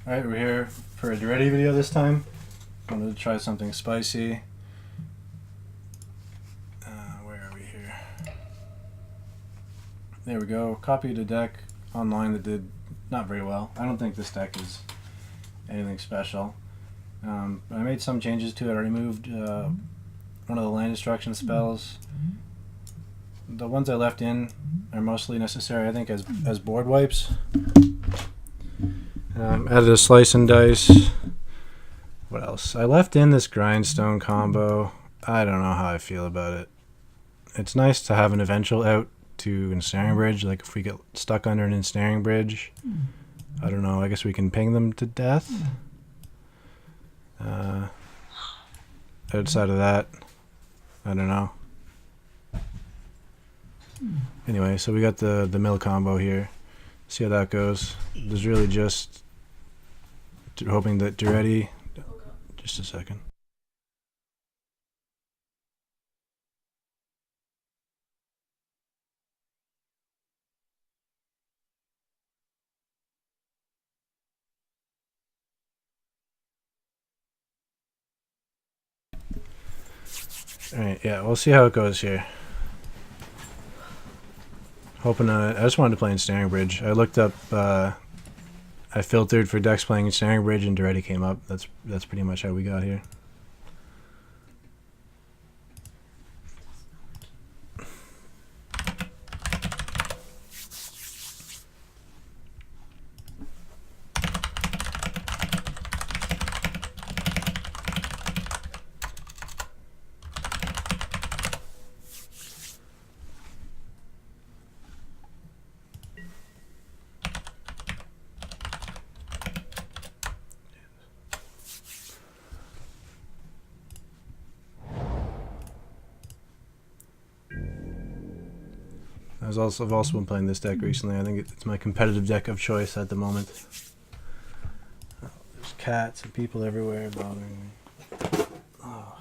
Alright, we're here for a Daretti video this time. Wanted to try something spicy. Where are we here? There we go. Copied a deck online that did not very well. I don't think this deck is anything special. But I made some changes to it. I removed one of the land destruction spells. The ones I left in are mostly necessary, I think, as board wipes. Added a slice and dice. What else? I left in this grindstone combo. I don't know how I feel about it. It's nice to have an eventual out to ensnaring bridge. Like if we get stuck under an ensnaring bridge, I don't know. I guess we can ping them to death. Outside of that, I don't know. Anyway, so we got the mill combo here. See how that goes. There's really just hoping that Daretti. Just a second. Alright, yeah, we'll see how it goes here. Hoping I just wanted to play Ensnaring Bridge. I looked up, I filtered for decks playing Ensnaring Bridge and Daretti came up. That's pretty much how we got here. I've also been playing this deck recently. I think it's my competitive deck of choice at the moment. Oh, there's cats and people everywhere bothering me. Oh.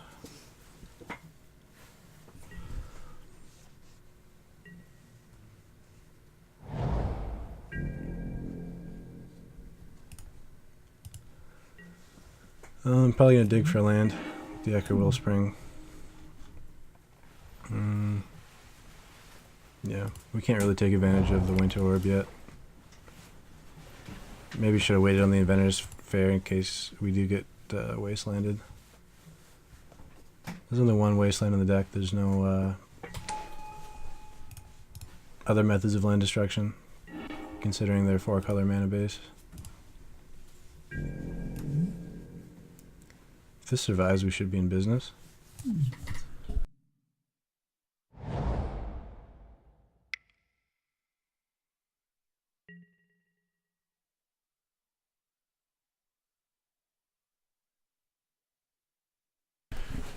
I'm probably gonna dig for land. The Echo Wellspring. Yeah, we can't really take advantage of the Winter Orb yet. Maybe should have waited on the Inventor's Fair in case we do get wastelanded. There's only one wasteland in the deck. There's no other methods of land destruction, considering their 4-color mana base. If this survives, we should be in business.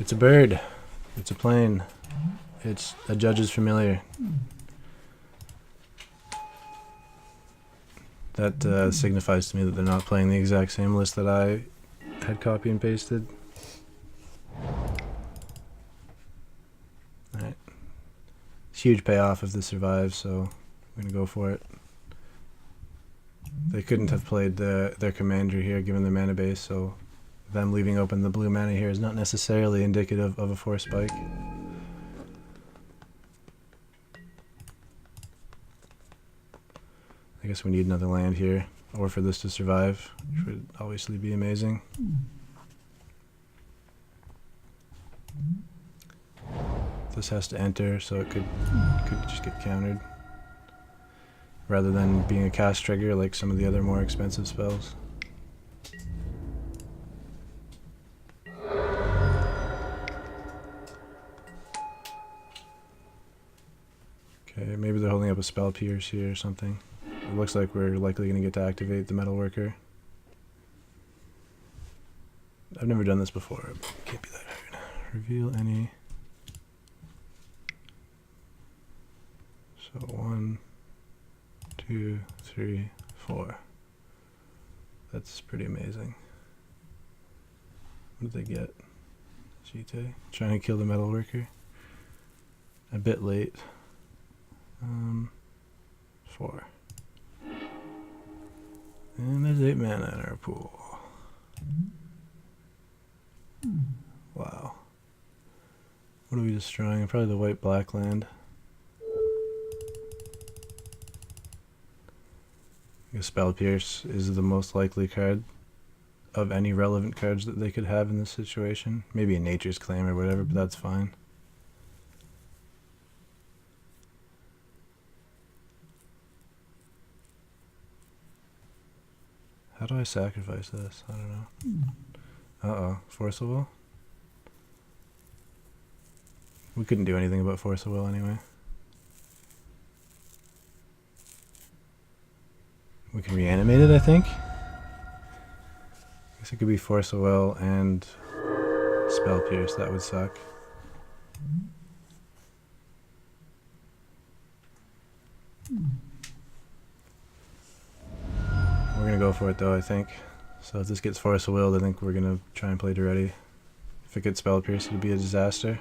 It's a bird. It's a plane. It's a judge's familiar. That signifies to me that they're not playing the exact same list that I had copy and pasted. Alright. Huge payoff if this survives, so I'm going to go for it. They couldn't have played their commander here given their mana base, so them leaving open the blue mana here is not necessarily indicative of a force spike. I guess we need another land here, or for this to survive, which would obviously be amazing. This has to enter, so it could just get countered, rather than being a cast trigger like some of the other more expensive spells. Okay, maybe they're holding up a spell pierce here or something. It looks like we're likely going to get to activate the Metalworker. I've never done this before. It can't be that hard. Reveal any. So 1, 2, 3, 4. That's pretty amazing. What did they get? Cheetah. Trying to kill the Metalworker. A bit late. 4. And there's 8 mana in our pool. Wow. What are we destroying? Probably the white-black land. Spell Pierce is the most likely card of any relevant cards that they could have in this situation. Maybe a Nature's Claim or whatever, but that's fine. How do I sacrifice this? I don't know. Uh-oh. Force of Will? We couldn't do anything about Force of Will anyway. We can reanimate it, I think. I guess it could be Force of Will and Spell Pierce. That would suck. We're gonna go for it though, I think. So if this gets Force of Will, I think we're gonna try and play Daretti. If it gets Spell Pierce, it'd be a disaster.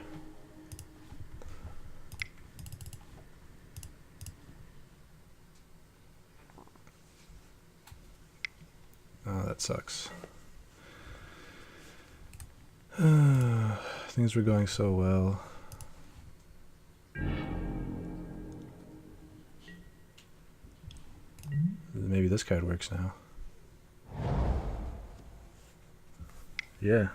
Oh, that sucks. Things were going so well. Maybe this card works now. Yeah.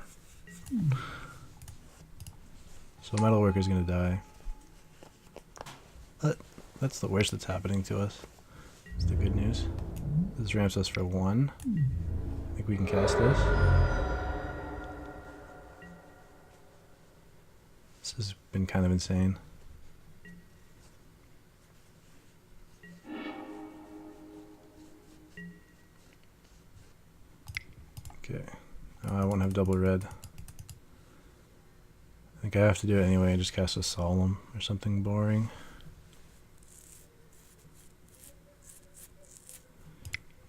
So Metalworker's gonna die. But that's the worst that's happening to us. That's the good news. This ramps us for 1. I think we can cast this. This has been kind of insane. Okay. I won't have double red. I think I have to do it anyway. Just cast a Solemn or something boring.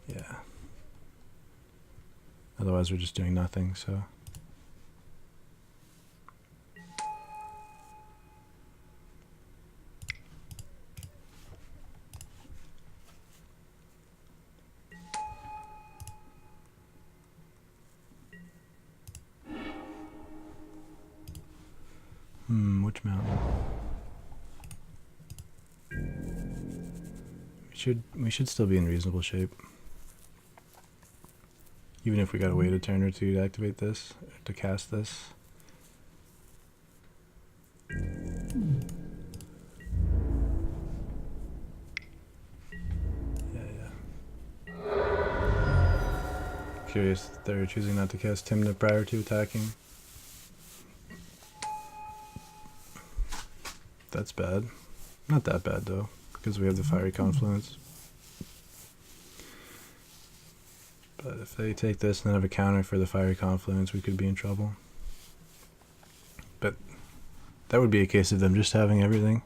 Yeah. Otherwise we're just doing nothing, so. Which mountain? We should still be in reasonable shape. Even if we gotta wait a turn or two to activate this, to cast this. Yeah. Curious that they're choosing not to cast Timna prior to attacking. That's bad. Not that bad though, because we have the Fiery Confluence. But if they take this and then have a counter for the Fiery Confluence, we could be in trouble. But that would be a case of them just having everything.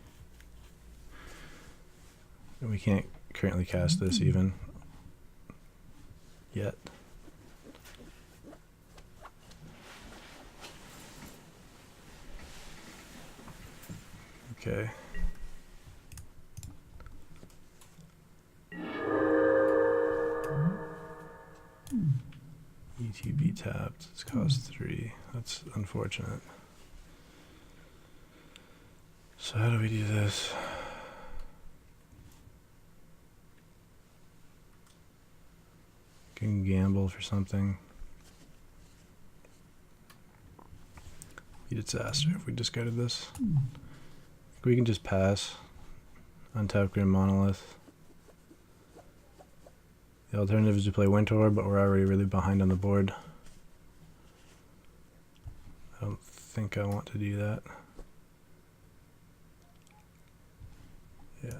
And we can't currently cast this even yet. Okay. ETB tapped. It's cost 3. That's unfortunate. So how do we do this? Can gamble for something. Be a disaster if we discarded this. We can just pass. Untap Grim Monolith. The alternative is to play Winter, but we're already really behind on the board. I don't think I want to do that. Yeah.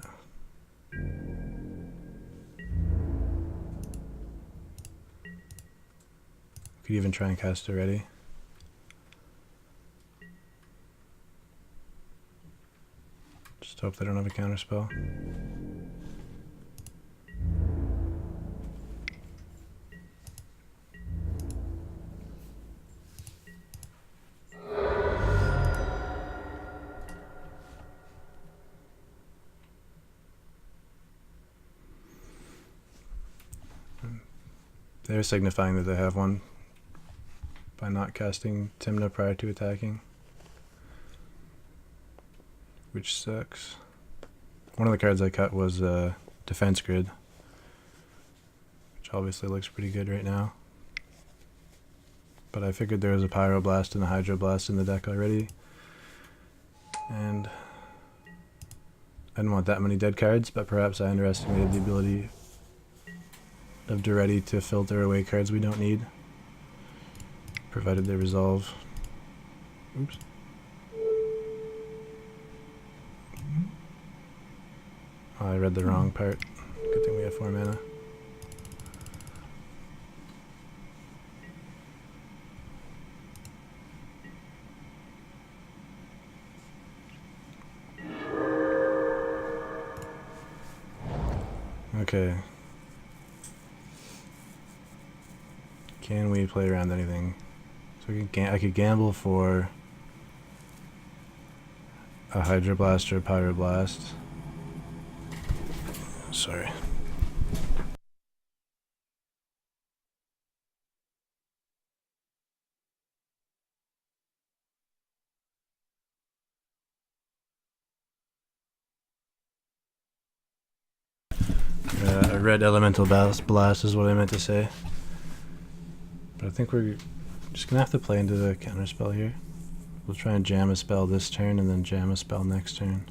Could even try and cast Daretti. Just hope they don't have a counterspell. They're signifying that they have one by not casting Tymna prior to attacking, which sucks. One of the cards I cut was Defense Grid, which obviously looks pretty good right now. But I figured there was a Pyroblast and a Hydroblast in the deck already, and I didn't want that many dead cards, but perhaps I underestimated the ability of Daretti to filter away cards we don't need, provided they resolve. Oops. Oh, I read the wrong part. Good thing we have 4 mana. Okay. Can we play around anything? So I could gamble for a Hydroblast or a Pyroblast. Sorry. A red elemental blast is what I meant to say. But I think we're just gonna have to play into the counterspell here. We'll try and jam a spell this turn and then jam a spell next turn.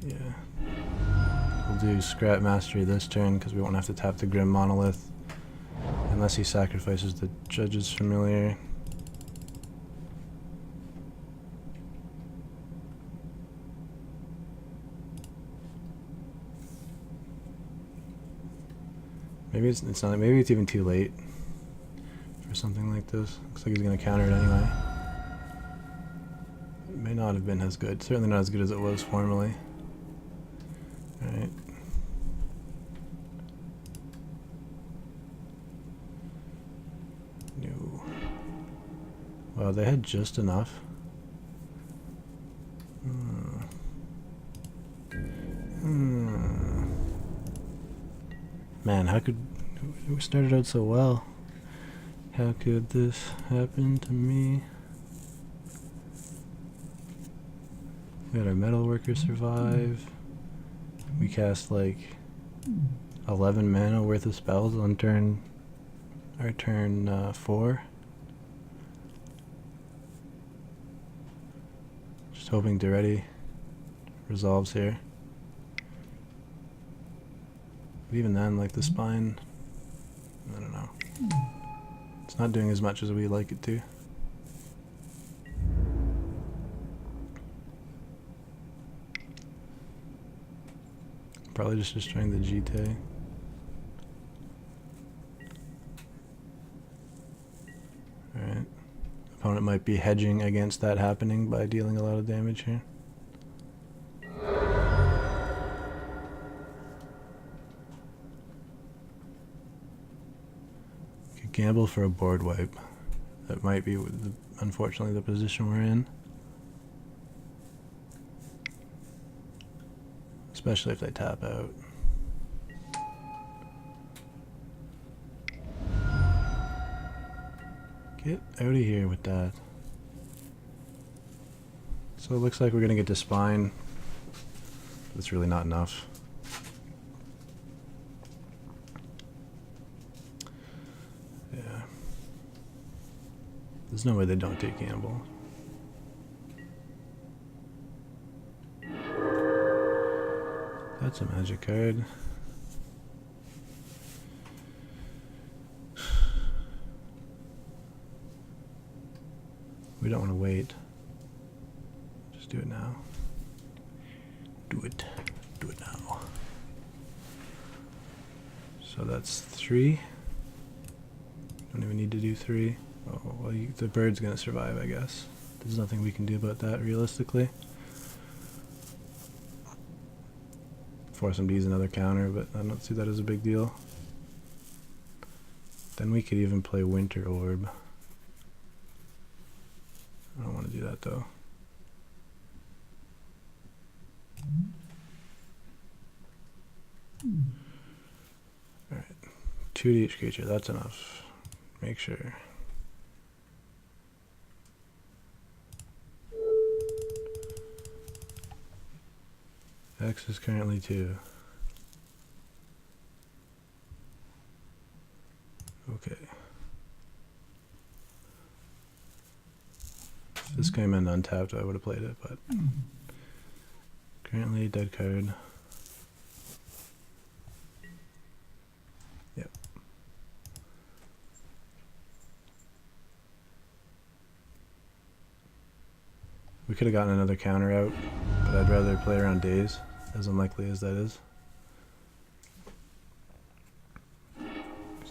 Yeah. We'll do Scrap Mastery this turn because we won't have to tap the Grim Monolith unless he sacrifices the Judge's Familiar. Maybe it's not. Maybe it's even too late for something like this. Looks like he's gonna counter it anyway. It may not have been as good. Certainly not as good as it was formerly. All right. No. Well, they had just enough. Man, how could we started out so well? How could this happen to me? We had our Metalworker survive. We cast like 11 mana worth of spells on our turn 4. Just hoping Daretti resolves here. But even then, like the spine, I don't know. It's not doing as much as we like it to. Probably just destroying the GT. Alright. Opponent might be hedging against that happening by dealing a lot of damage here. Gamble for a board wipe. That might be, unfortunately, the position we're in. Especially if they tap out. Get out of here with that. So it looks like we're going to get to spine. That's really not enough. There's no way they don't take gamble. That's a magic card. We don't want to wait. Just do it now. Do it. Do it now. So that's 3. Don't even need to do 3. Oh, well, the bird's gonna survive, I guess. There's nothing we can do about that, realistically. Force him to use another counter, but I don't see that as a big deal. Then we could even play Winter Orb. I don't want to do that, though. 2 to each creature. That's enough. Make sure. X is currently 2. Okay. If this came in untapped, I would have played it, but currently dead card. Yep. We could have gotten another counter out, but I'd rather play around days, as unlikely as that is.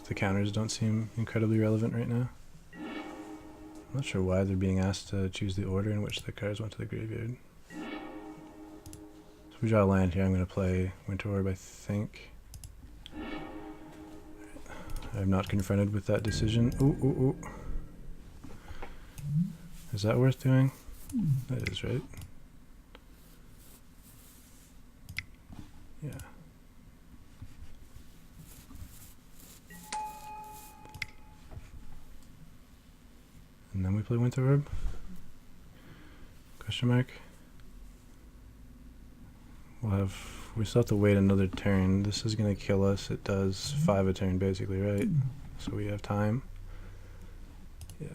The counters don't seem incredibly relevant right now. I'm not sure why they're being asked to choose the order in which the cards went to the graveyard. So if we draw a land here, I'm going to play Winter Orb, I think. I'm not confronted with that decision. Ooh, ooh, ooh. Is that worth doing? That is, right? Yeah. And then we play Winter Orb? Question mark? We still have to wait another turn. This is going to kill us. It does 5 a turn basically, right? So we have time. Yeah.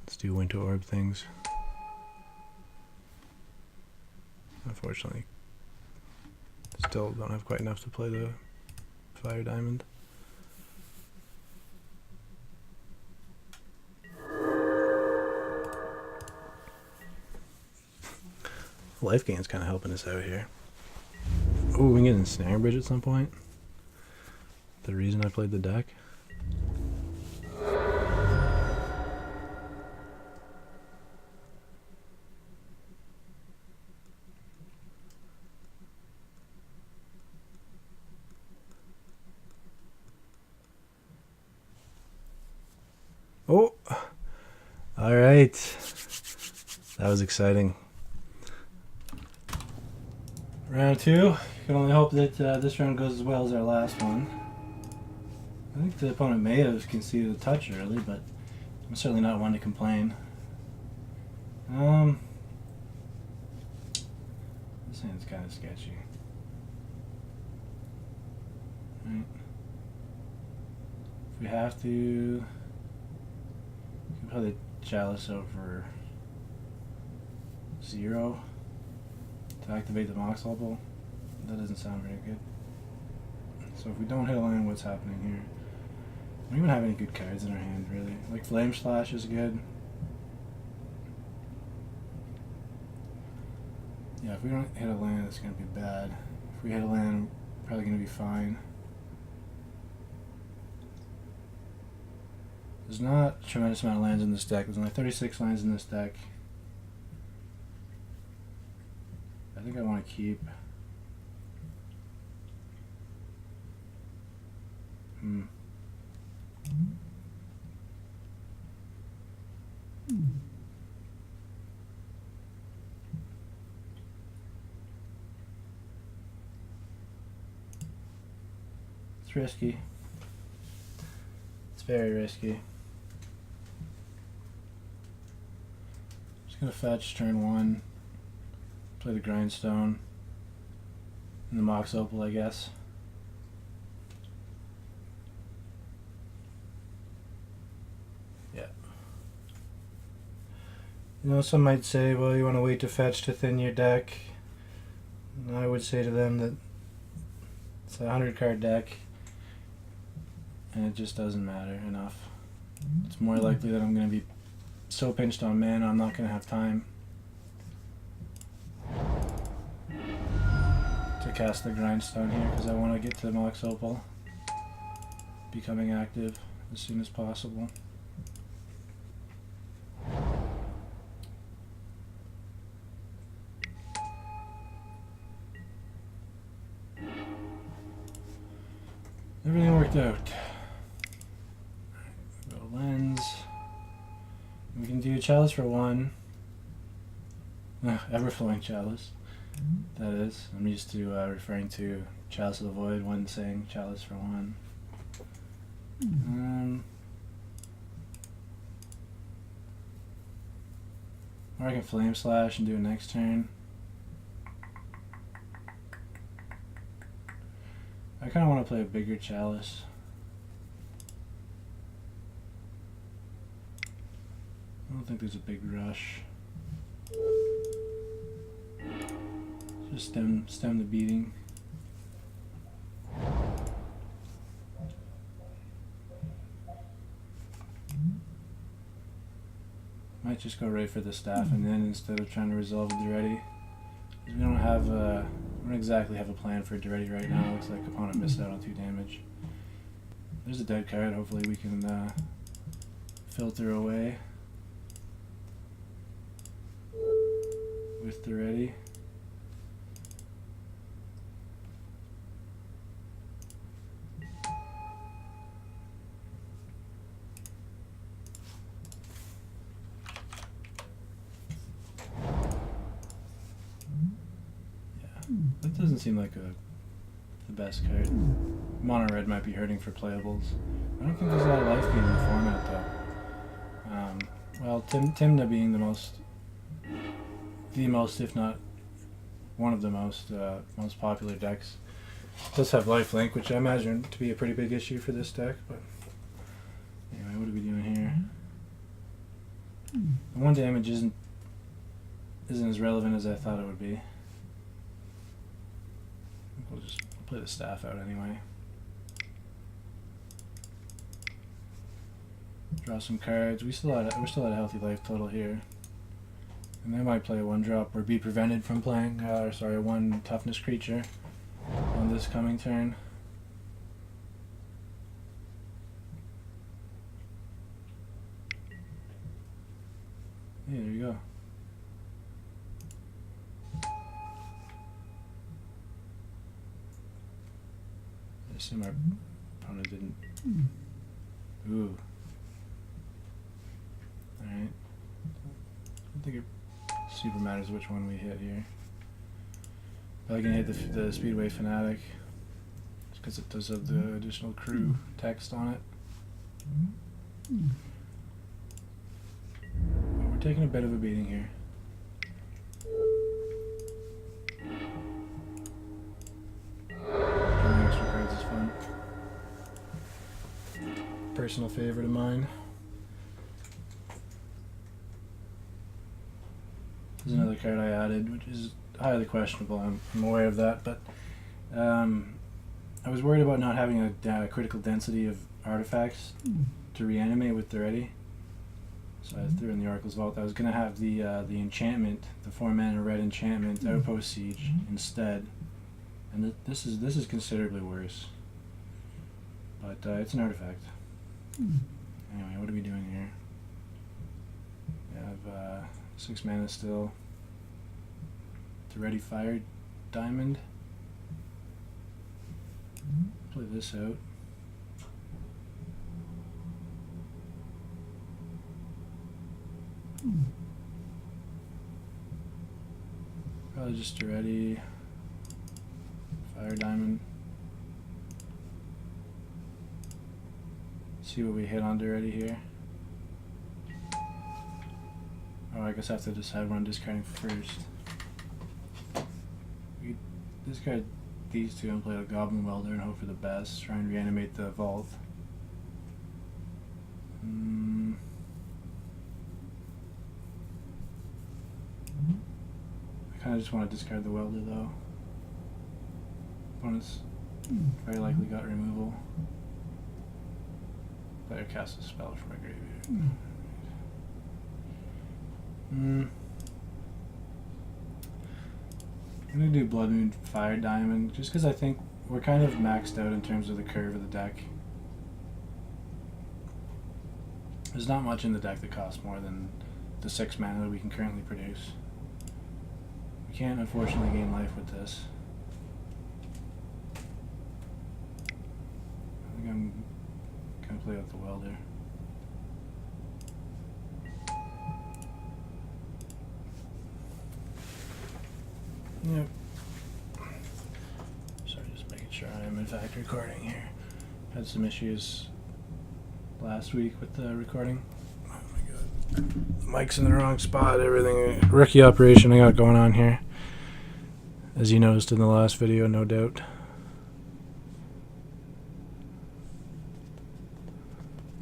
Let's do Winter Orb things. Unfortunately, still don't have quite enough to play the Fire Diamond. Life gain's kind of helping us out here. Oh, we can get Ensnaring Bridge at some point. The reason I played the deck. Oh! Alright. That was exciting. Round 2. You can only hope that this round goes as well as our last one. I think the opponent may have conceded a touch early, but I'm certainly not one to complain. This hand's kind of sketchy. Right. If we have to, we can play the Chalice over 0 to activate the Mox Opal. That doesn't sound very good. So if we don't hit a land, what's happening here? We don't even have any good cards in our hand, really. Like Flame Slash is good. Yeah, if we don't hit a land, it's going to be bad. If we hit a land, probably going to be fine. There's not a tremendous amount of lands in this deck. There's only 36 lands in this deck. I think I want to keep. It's risky. It's very risky. Just gonna fetch turn 1. Play the Grindstone. And the Mox Opal, I guess. Yeah. You know, some might say, well, you want to wait to fetch to thin your deck. And I would say to them that it's a 100 card deck. And it just doesn't matter enough. It's more likely that I'm going to be so pinched on mana I'm not going to have time to cast the Grindstone here because I want to get to the Mox Opal becoming active as soon as possible. Everything worked out. Go Lens. We can do Chalice for 1. Everflowing Chalice. That is. I'm used to referring to Chalice of the Void, one saying Chalice for one. Or I can Flame Slash and do it next turn. I kind of want to play a bigger Chalice. I don't think there's a big rush. Just stem the beating. Might just go right for the staff, and then instead of trying to resolve the Daretti, we don't have we don't exactly have a plan for Daretti right now. Looks like opponent missed out on 2 damage. There's a dead card. Hopefully we can filter away with Daretti. That doesn't seem like the best card. Mono red might be hurting for playables. I don't think there's a lot of life gain in the format though. Well, Tymna being the most, if not one of the most popular decks, does have lifelink, which I imagine to be a pretty big issue for this deck. But anyway, what are we doing here? The 1 damage isn't as relevant as I thought it would be. We'll just play the staff out anyway. Draw some cards. We're still at a healthy life total here. And they might play a 1-drop or be prevented from playing, a 1 toughness creature on this coming turn. Yeah, there you go. I assume our opponent didn't. Ooh. Alright. I don't think it super matters which one we hit here. Probably gonna hit the Speedway Fanatic, just because it does have the additional crew text on it. But we're taking a bit of a beating here. Drawing extra cards is fun. Personal favorite of mine. There's another card I added, which is highly questionable. I'm aware of that, but I was worried about not having a critical density of artifacts to reanimate with Daretti. So I threw in the Oracle's Vault. I was going to have the enchantment, the 4-mana red enchantment, Outpost Siege instead, and this is considerably worse. But it's an artifact. Anyway, what are we doing here? We have 6 mana still. Daretti Fire Diamond. Play this out. Probably just Daretti Fire Diamond. See what we hit on Daretti here. Oh, I guess I have to decide what I'm discarding first. We could discard these two and play a Goblin Welder and hope for the best. Try and reanimate the Vault. I kind of just want to discard the Welder though. Opponent's very likely got removal. Player casts a spell from my graveyard. I'm gonna do Blood Moon Fire Diamond just because I think we're kind of maxed out in terms of the curve of the deck. There's not much in the deck that costs more than the 6 mana that we can currently produce. We can't unfortunately gain life with this. I think I'm gonna play out the Welder. Yep. Sorry, just making sure I'm in fact recording here. Had some issues last week with the recording. Oh my god. Mic's in the wrong spot, everything. Rookie operation I got going on here. As you noticed in the last video, no doubt.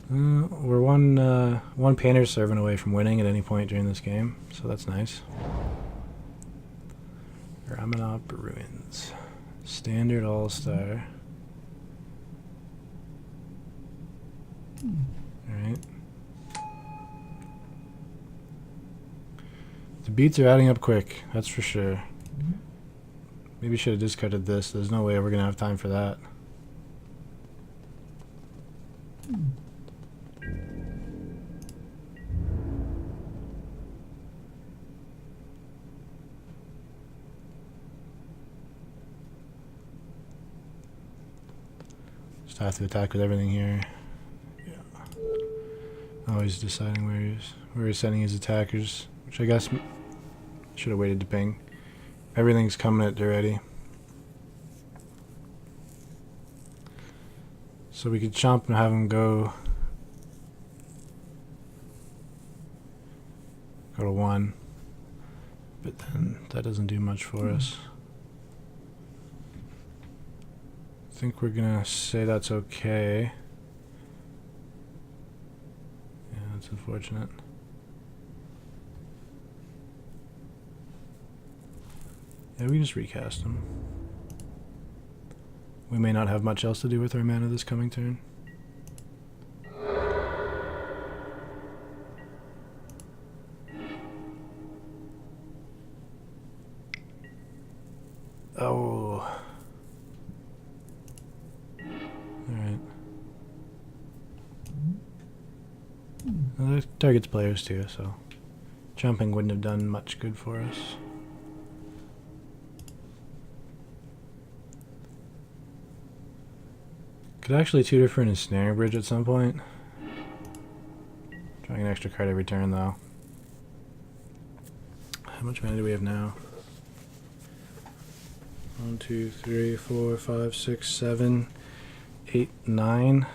We're one painter servant away from winning at any point during this game, so that's nice. Ramanop Ruins. Standard All-Star. Alright. The beats are adding up quick, that's for sure. Maybe should have discarded this. There's no way we're gonna have time for that. Just have to attack with everything here. Yeah. Always deciding where he's sending his attackers, which I guess should have waited to ping. Everything's coming at Daretti. So we could chomp and have him go to 1. But then that doesn't do much for us. I think we're gonna say that's okay. Yeah, that's unfortunate. Yeah, we just recast him. We may not have much else to do with our mana this coming turn. Oh. Alright. Well, that targets players too, so jumping wouldn't have done much good for us. Could actually tutor for an ensnaring bridge at some point. Drawing an extra card every turn though. How much mana do we have now? 1, 2, 3, 4, 5, 6, 7, 8, 9.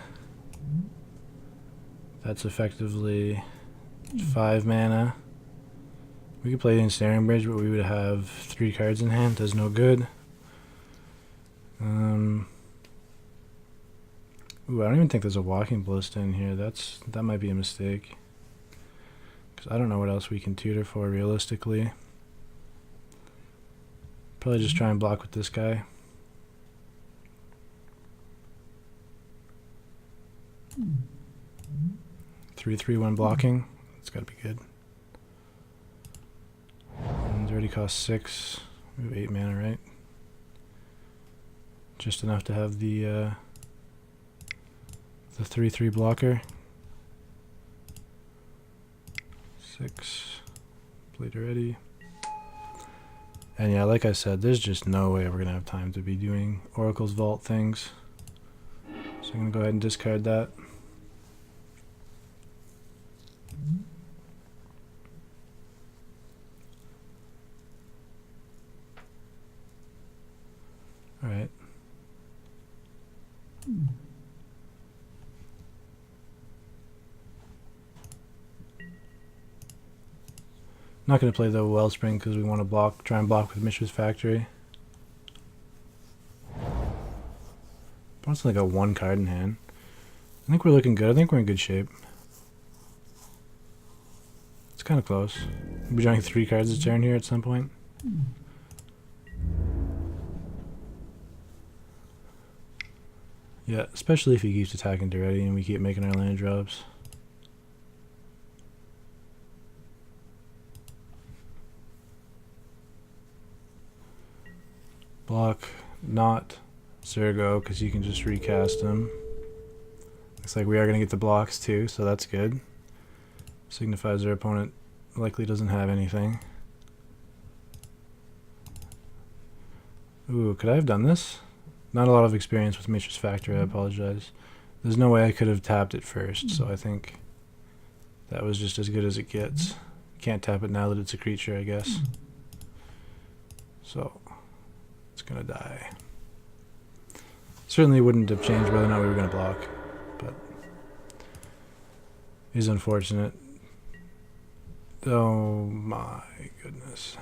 That's effectively 5 mana. We could play the ensnaring bridge, but we would have 3 cards in hand. Does no good. Ooh, I don't even think there's a walking ballista in here. That might be a mistake. Because I don't know what else we can tutor for realistically. Probably just try and block with this guy. 3/3/1 blocking. That's gotta be good. And it already costs 6. We have 8 mana, right? Just enough to have the 3/3 blocker. 6. Play Daretti. And yeah, like I said, there's just no way we're gonna have time to be doing Oracle's Vault things. So I'm gonna go ahead and discard that. Alright. Not going to play the Wellspring because we want to try and block with Mishra's Factory. Opponent's only got 1 card in hand. I think we're looking good. I think we're in good shape. It's kind of close. We'll be drawing 3 cards a turn here at some point. Yeah, especially if he keeps attacking Daretti and we keep making our land drops. Block, not Zergo, because you can just recast him. Looks like we are going to get the blocks too, so that's good. Signifies our opponent likely doesn't have anything. Ooh, could I have done this? Not a lot of experience with Mishra's Factory, I apologize. There's no way I could have tapped it first, so I think that was just as good as it gets. Can't tap it now that it's a creature, I guess. So, it's gonna die. Certainly wouldn't have changed whether or not we were going to block, but it is unfortunate. Oh my goodness.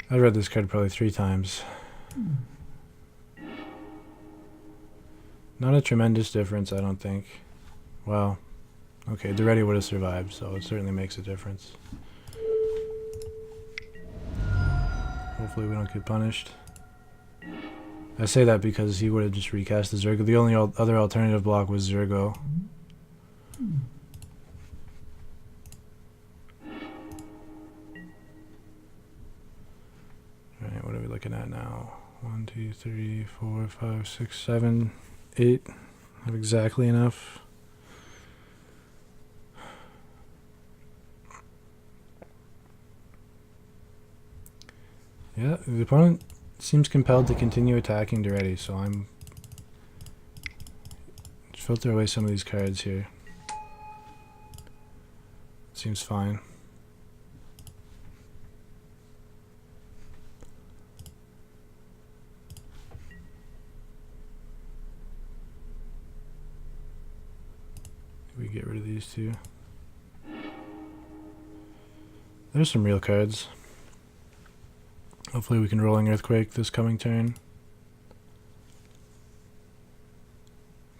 I've read this card probably 3 times. Not a tremendous difference, I don't think. Well, okay, Daretti would have survived, so it certainly makes a difference. Hopefully we don't get punished. I say that because he would have just recast the Zergo. The only other alternative block was Zergo. Alright, what are we looking at now? 1, 2, 3, 4, 5, 6, 7, 8. Have exactly enough. Yeah, the opponent seems compelled to continue attacking Daretti, so I'm filter away some of these cards here. Seems fine. We get rid of these two. There's some real cards. Hopefully we can Rolling Earthquake this coming turn.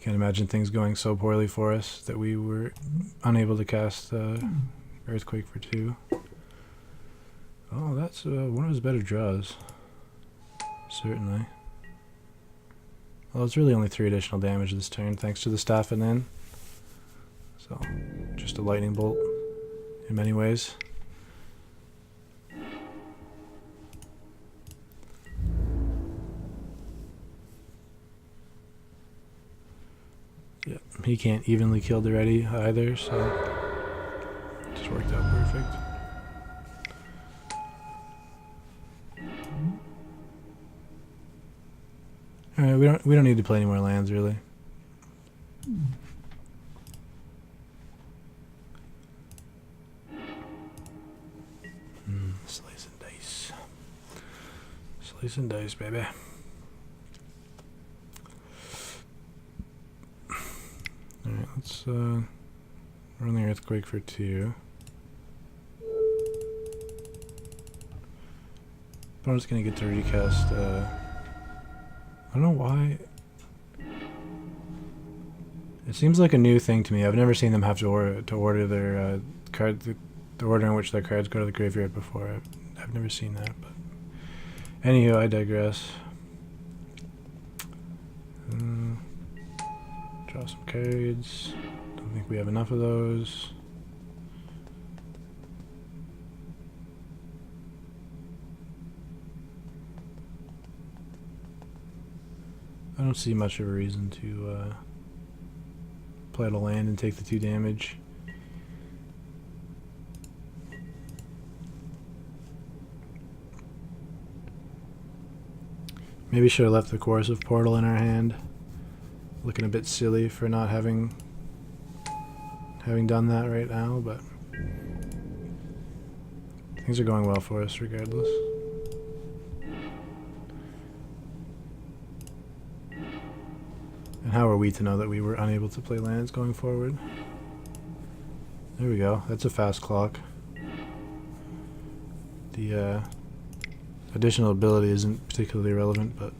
Can't imagine things going so poorly for us that we were unable to cast Earthquake for 2. Oh, that's one of his better draws. Certainly. Well, it's really only 3 additional damage this turn thanks to the staff and in. So, just a lightning bolt in many ways. Yeah, he can't evenly kill Daretti either, so it just worked out perfect. Alright, we don't need to play any more lands really. Slice and dice. Slice and dice, baby. Alright, let's run the Earthquake for 2. Opponent's gonna get to recast I don't know why. It seems like a new thing to me. I've never seen them have to order their card, the order in which their cards go to the graveyard before. I've never seen that, but anywho, I digress. Draw some cards. Don't think we have enough of those. I don't see much of a reason to play to land and take the 2 damage. Maybe should have left the Corrosive Portal in our hand. Looking a bit silly for not having done that right now, but things are going well for us regardless. And how are we to know that we were unable to play lands going forward? There we go. That's a fast clock. The additional ability isn't particularly relevant, but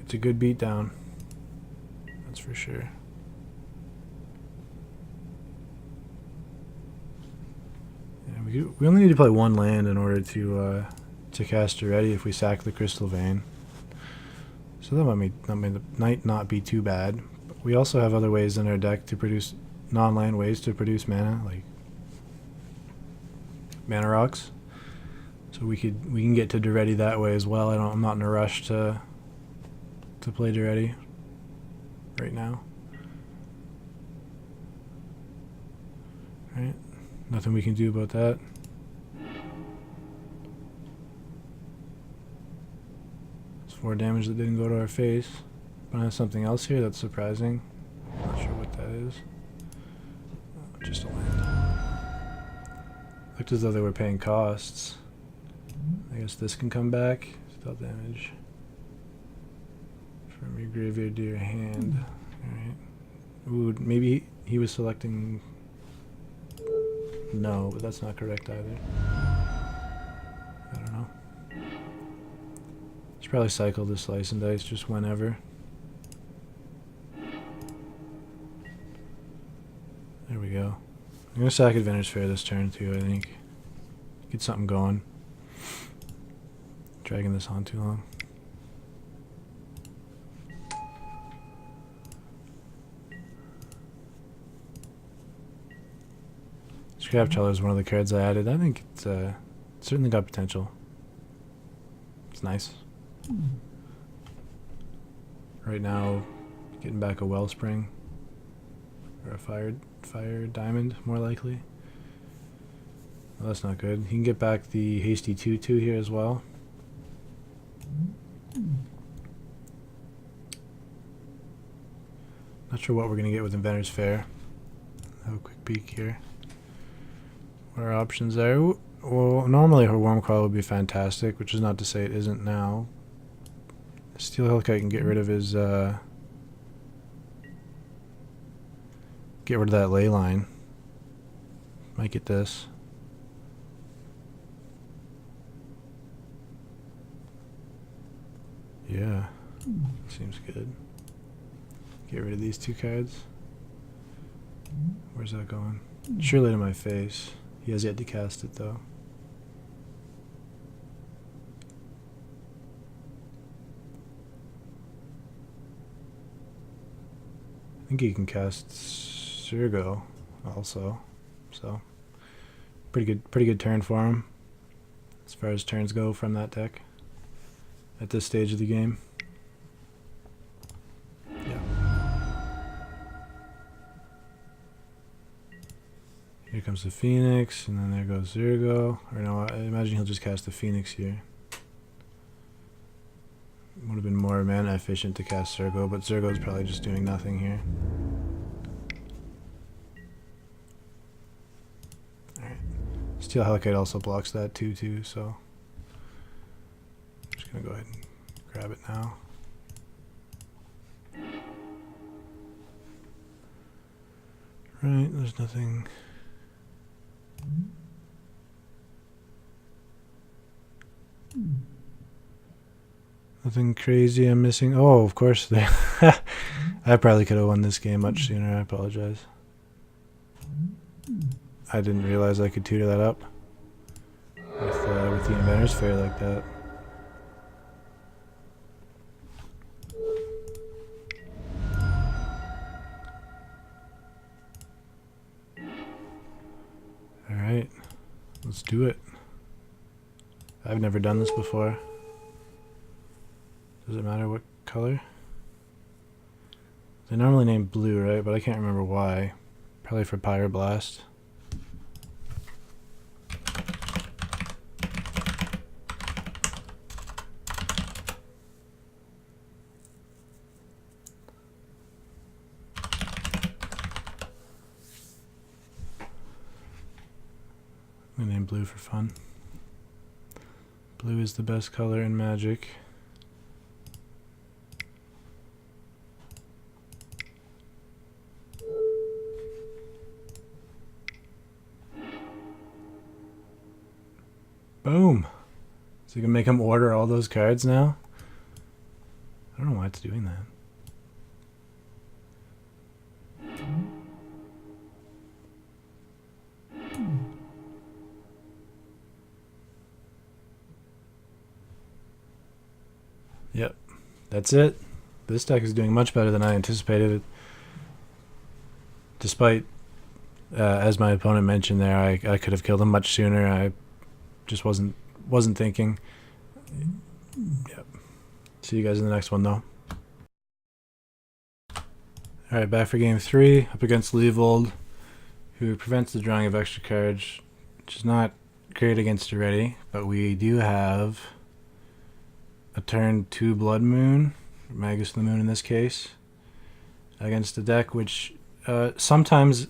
it's a good beatdown. That's for sure. Yeah, we only need to play 1 land in order to cast Daretti if we sack the Crystal Vein. So that might not be too bad. But we also have other ways in our deck to produce non-land ways to produce mana, like mana rocks. So we can get to Daretti that way as well. I'm not in a rush to play Daretti right now. Right? Nothing we can do about that. It's 4 damage that didn't go to our face. But I have something else here that's surprising. Not sure what that is. Just a land. Looked as though they were paying costs. I guess this can come back. Spell damage. From your graveyard to your hand. Alright. Ooh, maybe he was selecting... No, but that's not correct either. I don't know. Should probably cycle the slice and dice just whenever. There we go. I'm gonna sack Adventure's Fair this turn too, I think. Get something going. Dragging this on too long. Scrap Teller is one of the cards I added. I think it's certainly got potential. It's nice. Right now, getting back a Wellspring. Or a fire diamond, more likely. Well, that's not good. He can get back the hasty 2/2 here as well. Not sure what we're gonna get with Inventor's Fair. Have a quick peek here. What our options are? Well, normally her Wormclaw would be fantastic, which is not to say it isn't now. Steel Hellkite can get rid of his get rid of that ley line. Might get this. Yeah, seems good. Get rid of these two cards. Where's that going? Surely to my face. He has yet to cast it though. I think he can cast Surgo also, so pretty good turn for him as far as turns go from that deck at this stage of the game. Yeah. Here comes the Phoenix, and then there goes Zergo. Or no, I imagine he'll just cast the Phoenix here. Would have been more mana efficient to cast Zergo, but Zergo's probably just doing nothing here. Alright. Steel Hellkite also blocks that 2/2, so I'm just gonna go ahead and grab it now. Right, there's nothing. Nothing crazy I'm missing. Oh, of course. I probably could have won this game much sooner. I apologize. I didn't realize I could tutor that up with the Inventor's Fair like that. Alright, let's do it. I've never done this before. Does it matter what color? They normally name blue, right? But I can't remember why. Probably for Pyroblast. I'm gonna name blue for fun. Blue is the best color in Magic. Boom! So you can make him order all those cards now? I don't know why it's doing that. Yep, that's it. This deck is doing much better than I anticipated. Despite, as my opponent mentioned there, I could have killed him much sooner. I just wasn't thinking. Yep. See you guys in the next one though. Alright, back for game 3, up against Leavold, who prevents the drawing of extra cards, which is not great against Daretti, but we do have a turn 2 Blood Moon, Magus of the Moon in this case, against a deck which sometimes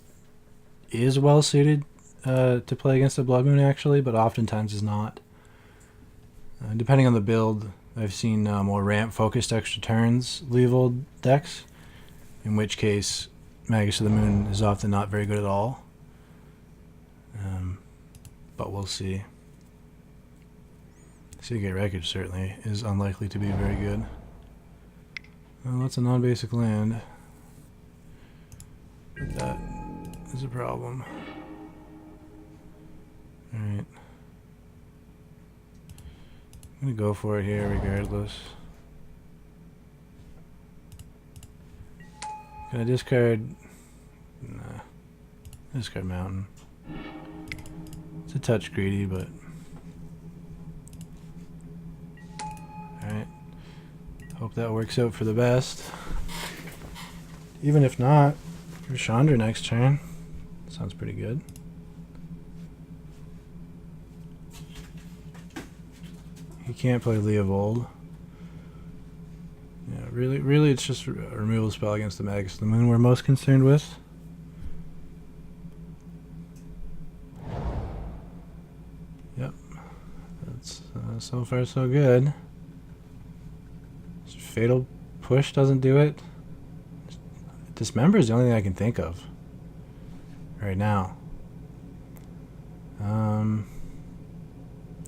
is well suited to play against the Blood Moon actually, but oftentimes is not. Depending on the build, I've seen more ramp-focused extra turns Leovold decks, in which case Magus of the Moon is often not very good at all. But we'll see. Seagate Wreckage certainly is unlikely to be very good. Well, that's a non-basic land. But that is a problem. Alright. I'm gonna go for it here regardless. Can I discard? Nah. Discard Mountain. It's a touch greedy, but... Alright. Hope that works out for the best. Even if not, for Chandra next turn. Sounds pretty good. He can't play Leovold. Yeah, really it's just a removal spell against the Magus of the Moon we're most concerned with. Yep. That's so far so good. Fatal Push doesn't do it. Dismember is the only thing I can think of right now.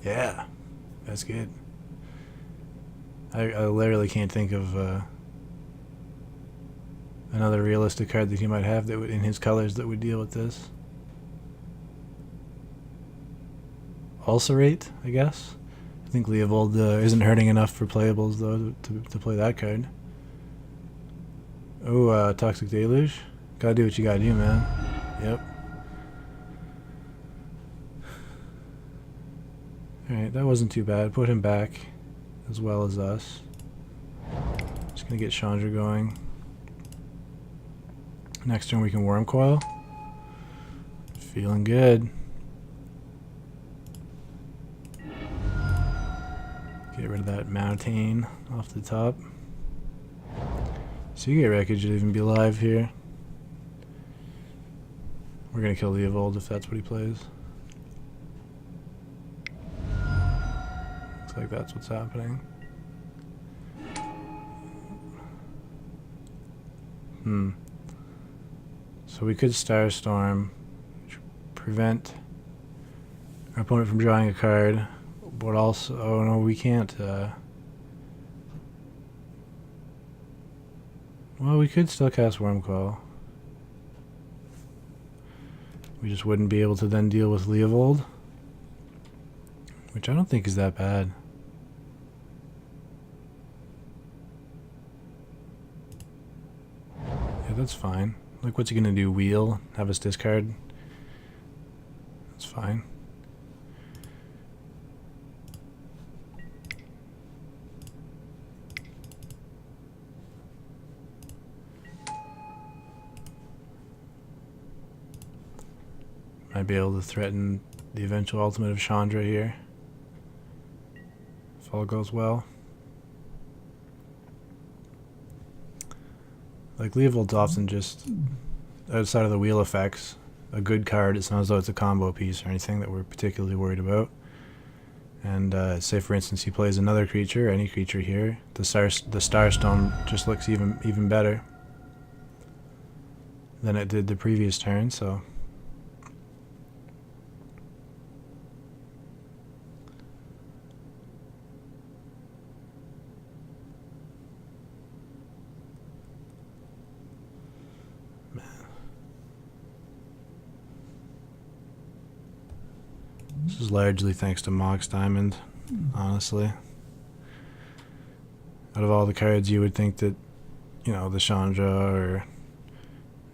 Yeah, that's good. I literally can't think of another realistic card that he might have that would, in his colors, that would deal with this. Ulcerate, I guess. I think Leovold isn't hurting enough for playables though to play that card. Oh, Toxic Deluge. Gotta do what you gotta do, man. Yep. Alright, that wasn't too bad. Put him back as well as us. Just gonna get Chandra going. Next turn we can Worm Coil. Feeling good. Get rid of that Mountain off the top. Seagate Wreckage should even be alive here. We're gonna kill Leovold if that's what he plays. Looks like that's what's happening. So we could Starstorm, prevent our opponent from drawing a card, but also, oh no, we can't. Well, we could still cast Wormcoil. We just wouldn't be able to then deal with Leovold, which I don't think is that bad. Yeah, that's fine. Like, what's he gonna do? Wheel? Have us discard? That's fine. Might be able to threaten the eventual ultimate of Chandra here, if all goes well. Like, Leovold's often just, outside of the wheel effects, a good card. It's not as though it's a combo piece or anything that we're particularly worried about. And say for instance he plays another creature, any creature here, the Starstorm just looks even better than it did the previous turn, so... This is largely thanks to Mox Diamond, honestly. Out of all the cards, you would think that, you know, the Chandra or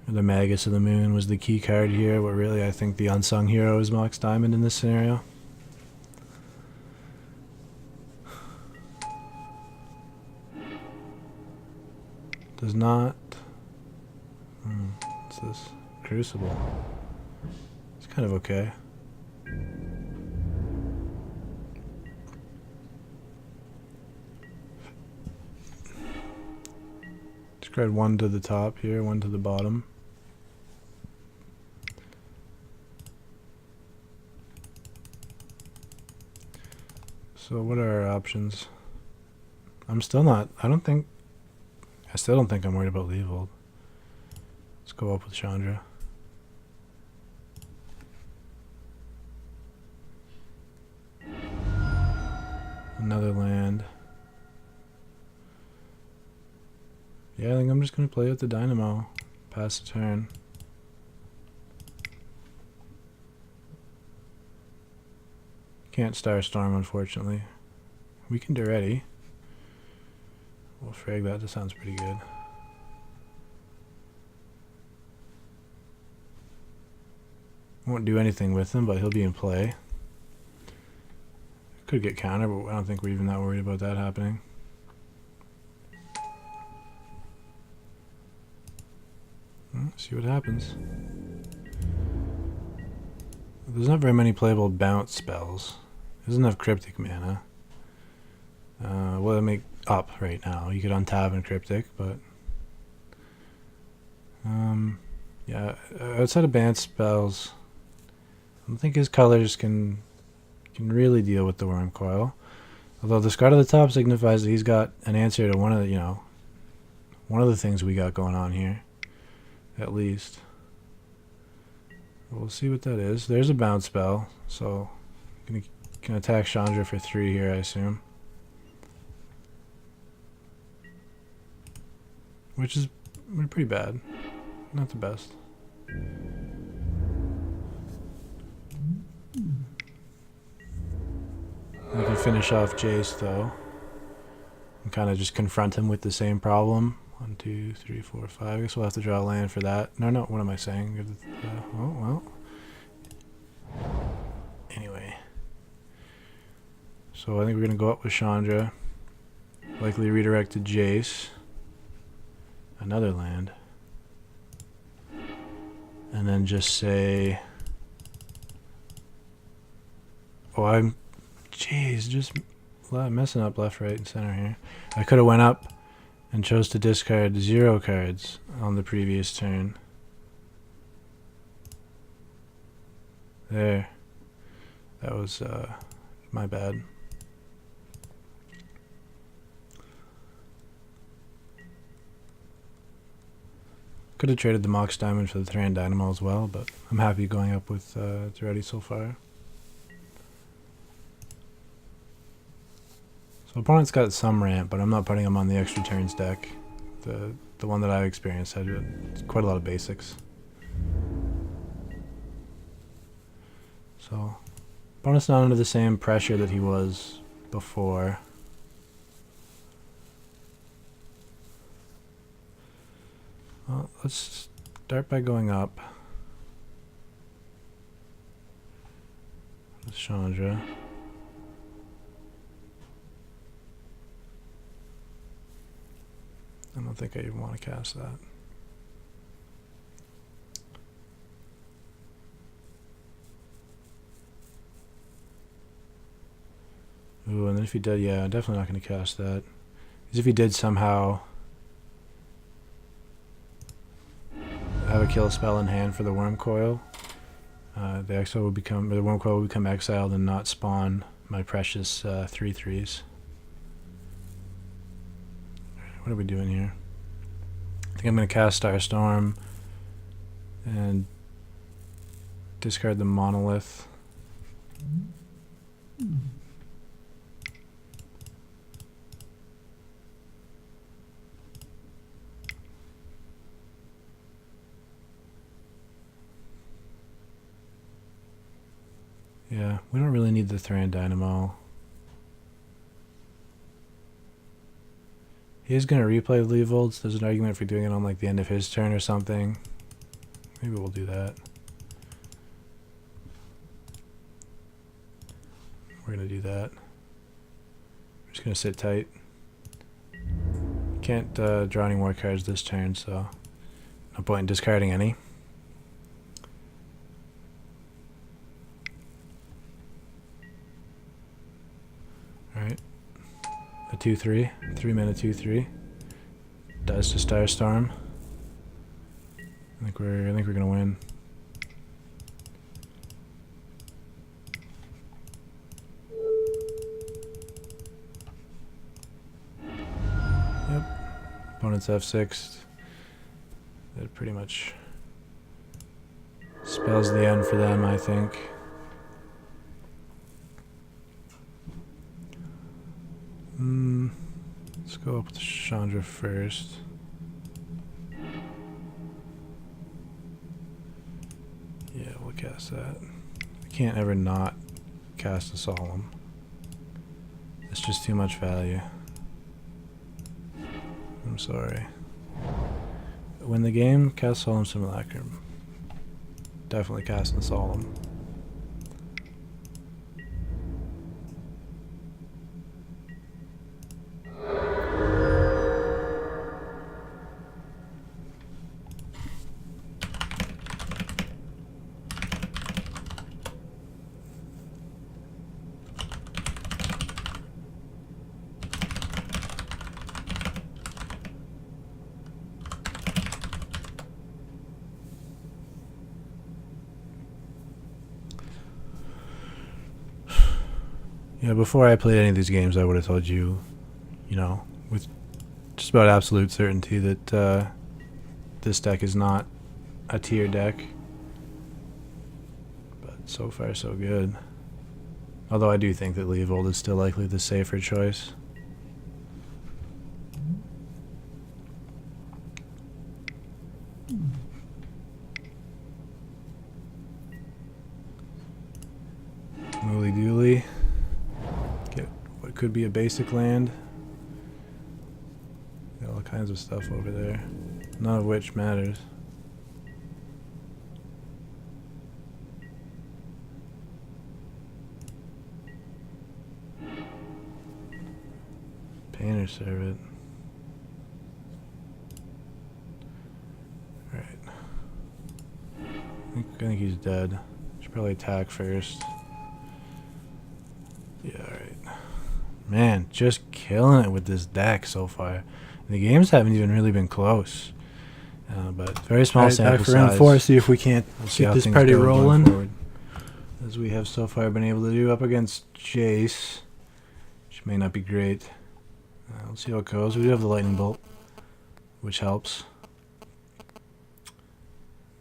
the Magus of the Moon was the key card here, but really I think the unsung hero is Mox Diamond in this scenario. Does not... what's this? Crucible. It's kind of okay. Discard one to the top here, one to the bottom. So what are our options? I'm still not, I still don't think I'm worried about Leovold. Let's go up with Chandra. Another land. Yeah, I think I'm just going to play with the Dynamo. Pass the turn. Can't Starstorm, unfortunately. We can Daretti. We'll frag that. That sounds pretty good. Won't do anything with him, but he'll be in play. Could get counter, but I don't think we're even that worried about that happening. See what happens. There's not very many playable bounce spells. He doesn't have Cryptic mana. Well, it'll make up right now. You could untap and Cryptic, but yeah, outside of bounce spells, I don't think his colors can really deal with the Worm Coil. Although the Scar to the top signifies that he's got an answer to one of the, one of the things we got going on here, at least. We'll see what that is. There's a bounce spell, so can attack Chandra for 3 here, I assume. Which is pretty bad. Not the best. I can finish off Jace, though. And kind of just confront him with the same problem. 1, 2, 3, 4, 5. I guess we'll have to draw a land for that. No, what am I saying? Oh, well. Anyway. So I think we're going to go up with Chandra. Likely redirect to Jace. Another land. And then just say... Oh, jeez, just messing up left, right, and center here. I could have went up and chose to discard 0 cards on the previous turn. There. That was my bad. Could have traded the Mox Diamond for the Thran Dynamo as well, but I'm happy going up with Daretti so far. So opponent's got some ramp, but I'm not putting him on the extra turns deck. The one that I've experienced had quite a lot of basics. So opponent's not under the same pressure that he was before. Well, let's start by going up with Chandra. I don't think I even want to cast that. Ooh, and then if he did, yeah, I'm definitely not going to cast that. Because if he did somehow have a kill spell in hand for the Worm Coil, the exile will become, or the Worm Coil will become exiled and not spawn my precious 3/3s. What are we doing here? I think I'm going to cast Starstorm and discard the Monolith. Yeah, we don't really need the Thran Dynamo. He is going to replay Leovold. There's an argument for doing it on like the end of his turn or something. Maybe we'll do that. We're going to do that. I'm just going to sit tight. Can't draw any more cards this turn, so no point in discarding any. Alright. A 2/3. 3-mana 2/3. Dies to Starstorm. I think we're gonna win. opponent's F6, that pretty much spells the end for them, I think. Let's go up with Chandra first. Yeah, we'll cast that. I can't ever not cast a Solemn. It's just too much value. I'm sorry. Win the game, cast Solemn Simulacrum. Definitely cast the Solemn. Yeah, before I played any of these games, I would have told you, you know, with just about absolute certainty that this deck is not a tier deck. But so far, so good. Although I do think that Leovold is still likely the safer choice. Mooly Dooly. Get what could be a basic land. Got all kinds of stuff over there, none of which matters. Painter Servant. Alright. I think he's dead. Should probably attack first. Yeah, alright. Man, just killing it with this deck so far. The games haven't even really been close. But very small sample size. Round 4, see if we can't get this party rolling. As we have so far been able to do up against Jace, which may not be great. Let's see how it goes. We do have the Lightning Bolt, which helps.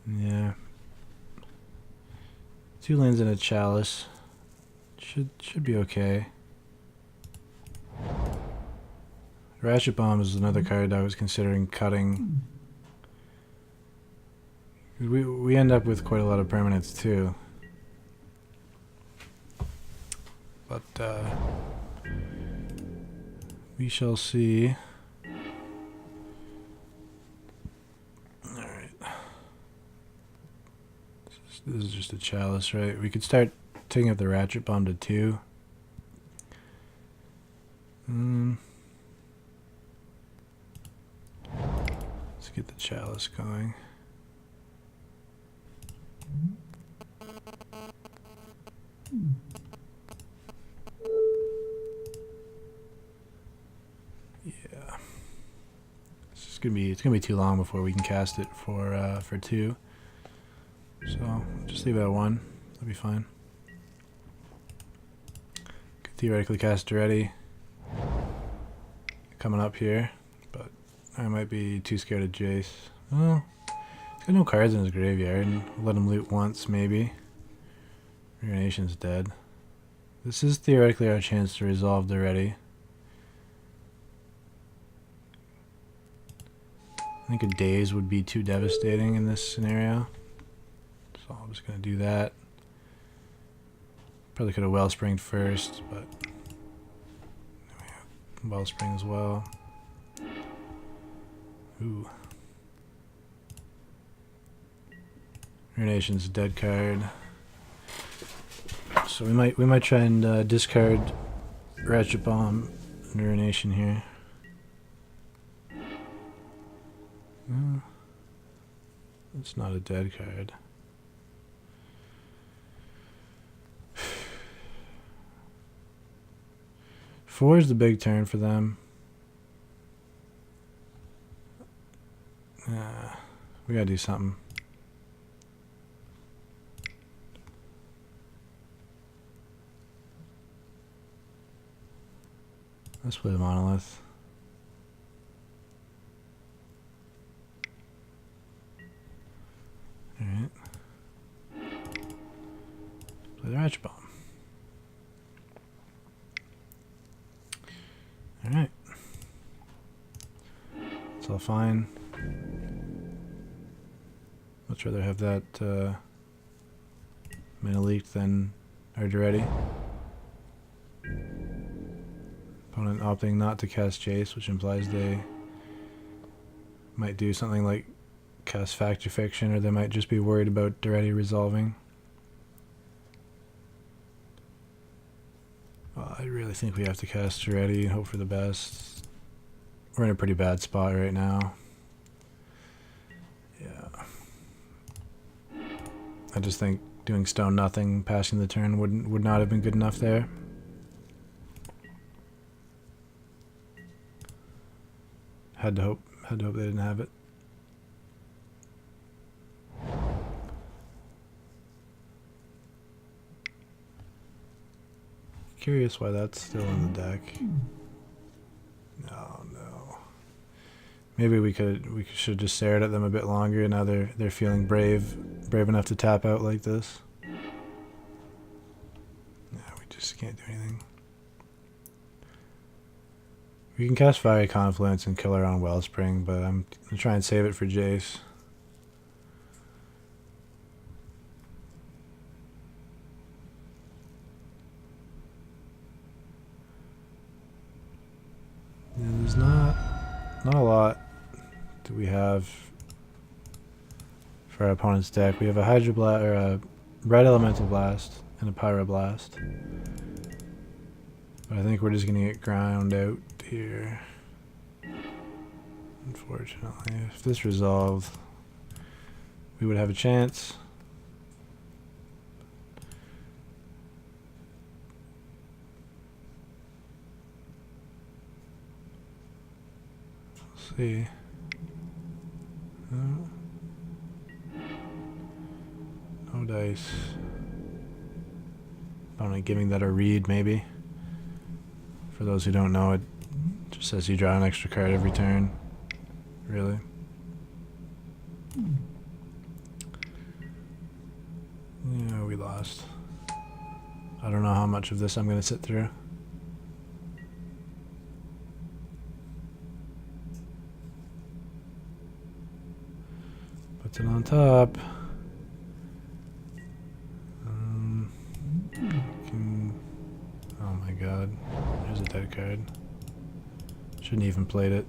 Yeah. 2 lands and a Chalice. Should be okay. Ratchet Bomb is another card I was considering cutting. We end up with quite a lot of permanents too. But we shall see. Alright. This is just a Chalice, right? We could start taking up the Ratchet Bomb to 2. Let's get the Chalice going. Yeah. It's gonna be too long before we can cast it for 2. So just leave it at 1. That'll be fine. Could theoretically cast Daretti coming up here, but I might be too scared of Jace. Well, he's got no cards in his graveyard, and we'll let him loot once, maybe. Urination's dead. This is theoretically our chance to resolve Daretti. I think a Daze would be too devastating in this scenario. So I'm just going to do that. Probably could have Wellspringed first, but Wellspring as well. Ooh. Urination's a dead card. So we might try and discard Ratchet Bomb and Urination here. It's not a dead card. 4 is the big turn for them. We gotta do something. Let's play the Monolith. with Ratchet Bomb. Alright. It's all fine. Much rather have that mana leaked than our Daretti. Opponent opting not to cast Jace, which implies they might do something like cast Factor Fiction, or they might just be worried about Daretti resolving. Well, I really think we have to cast Daretti and hope for the best. We're in a pretty bad spot right now. Yeah. I just think doing stone nothing, passing the turn would not have been good enough there. Had to hope they didn't have it. Curious why that's still in the deck. No. Maybe we should have just stared at them a bit longer. Now they're feeling brave enough to tap out like this. No, we just can't do anything. We can cast Fiery Confluence and kill her on Wellspring, but I'm gonna try and save it for Jace. Yeah, there's not a lot that we have for our opponent's deck. We have a Hydro Blast, or a Red Elemental Blast, and a Pyroblast. But I think we're just gonna get ground out here. Unfortunately, if this resolved, we would have a chance. Let's see. No dice. Opponent giving that a read, maybe. For those who don't know, it just says you draw an extra card every turn. Really? Yeah, we lost. I don't know how much of this I'm going to sit through. Puts it on top. Oh my god. There's a dead card. Shouldn't even played it.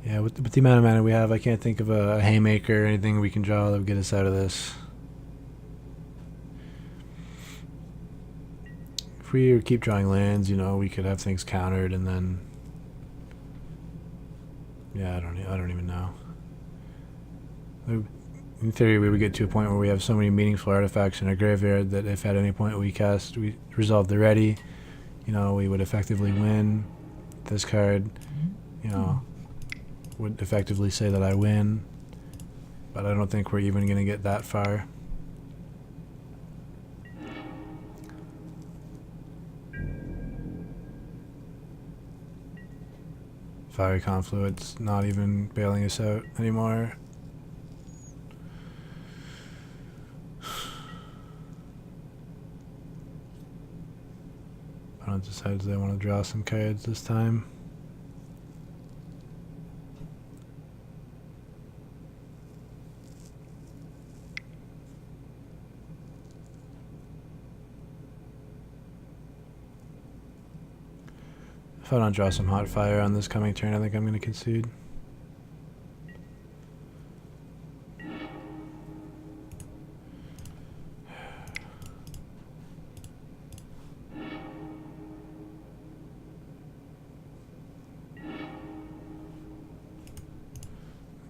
Yeah, with the amount of mana we have, I can't think of a Haymaker or anything we can draw that would get us out of this. If we keep drawing lands, you know, we could have things countered, and then yeah, I don't even know. In theory, we would get to a point where we have so many meaningful artifacts in our graveyard that if at any point we resolve the ready, you know, we would effectively win. This card, you know, would effectively say that I win, but I don't think we're even going to get that far. Fiery Confluence not even bailing us out anymore. Opponent decides they want to draw some cards this time. If I don't draw some hot fire on this coming turn, I think I'm going to concede.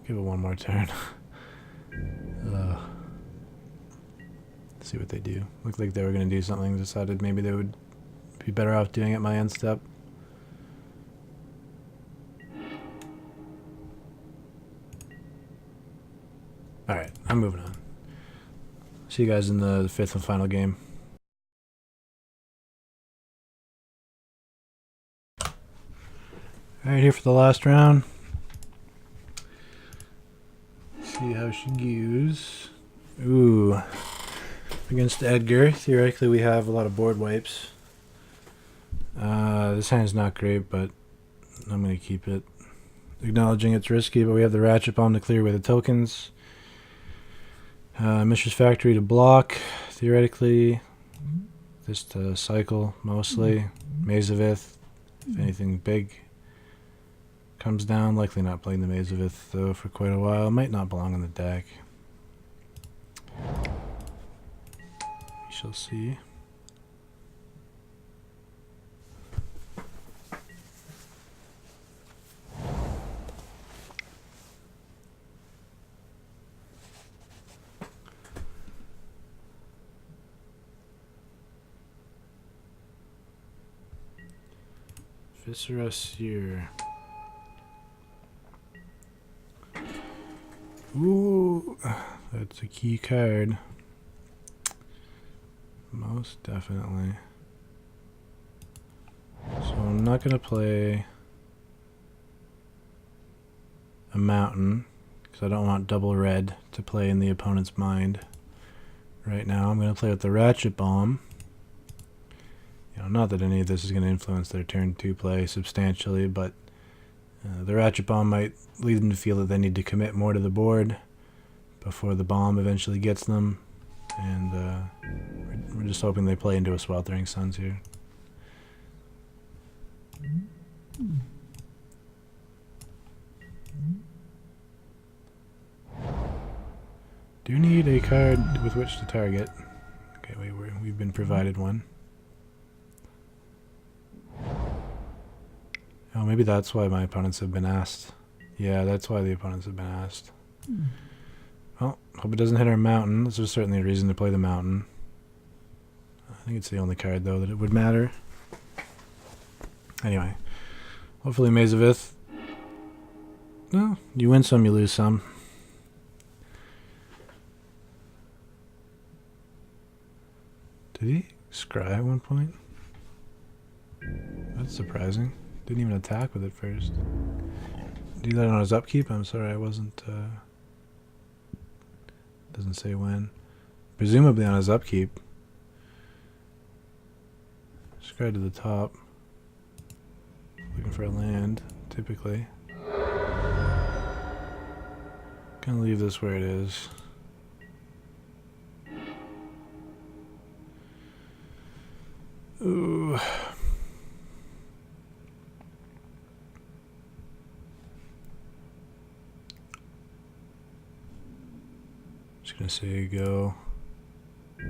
Give it one more turn. See what they do. Looked like they were going to do something. Decided maybe they would be better off doing it my end step. Alright, I'm moving on. See you guys in the fifth and final game. Alright, here for the last round. See how she goes. Ooh. Against Edgar, theoretically we have a lot of board wipes. This hand's not great, but I'm going to keep it. Acknowledging it's risky, but we have the Ratchet Bomb to clear with the tokens. Mishra's Factory to block, theoretically. This to cycle, mostly. Mazavith, if anything big comes down. Likely not playing the Mazavith, though, for quite a while. Might not belong on the deck. We shall see. Viscera Seer. Ooh, that's a key card. Most definitely. So I'm not going to play a mountain because I don't want double red to play in the opponent's mind right now. I'm going to play with the Ratchet Bomb. Not that any of this is going to influence their turn 2 play substantially, but the Ratchet Bomb might lead them to feel that they need to commit more to the board before the bomb eventually gets them, and we're just hoping they play into a Sweltering Suns here. Do need a card with which to target. Okay, we've been provided one. Oh, maybe that's why my opponents have been asked. Yeah, that's why the opponents have been asked. Well, hope it doesn't hit our mountain. This is certainly a reason to play the mountain. I think it's the only card, though, that it would matter. Anyway, hopefully Mazavith. No, you win some, you lose some. Did he scry at one point? That's surprising. Didn't even attack with it first. Do that on his upkeep? I'm sorry, I wasn't, doesn't say when. Presumably on his upkeep. Scry to the top. Looking for a land, typically. Gonna leave this where it is. Ooh. Just gonna say go. I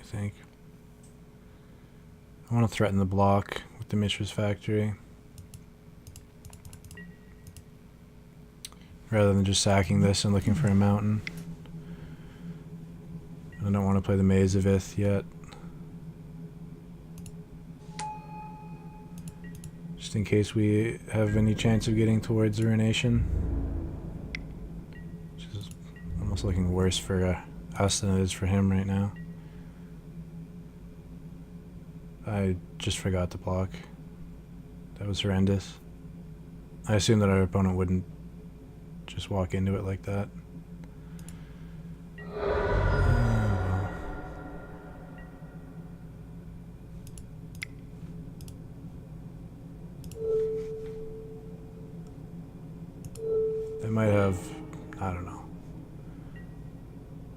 think. I want to threaten the block with the Mishra's Factory. Rather than just sacking this and looking for a mountain. I don't want to play the Mazavith yet. Just in case we have any chance of getting towards Ruination. Which is almost looking worse for us than it is for him right now. I just forgot to block. That was horrendous. I assumed that our opponent wouldn't just walk into it like that. They might have, I don't know.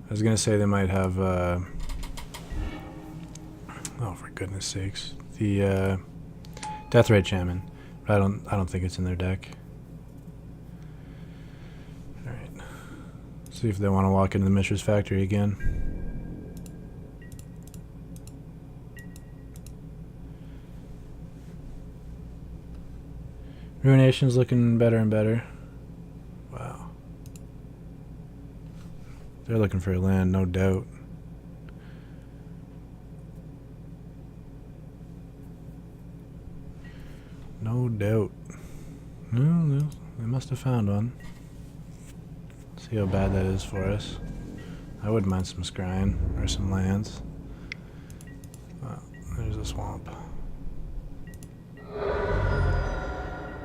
I was gonna say they might have, oh, for goodness sakes, the Deathrite Shaman, but I don't think it's in their deck. All right, see if they want to walk into the Mishra's Factory again. Ruination's looking better and better. Wow. They're looking for a land, no doubt. No doubt. No. They must have found one. See how bad that is for us. I wouldn't mind some scrying or some lands. There's a swamp.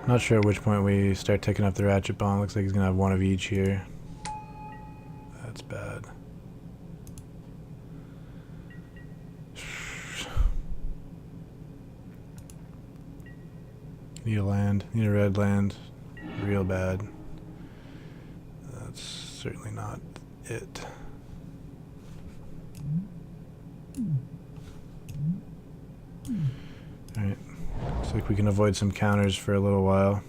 Not sure at which point we start taking up the ratchet bomb. Looks like he's gonna have one of each here. That's bad. Need a land. Need a red land. Real bad. That's certainly not it. Alright. Looks like we can avoid some counters for a little while.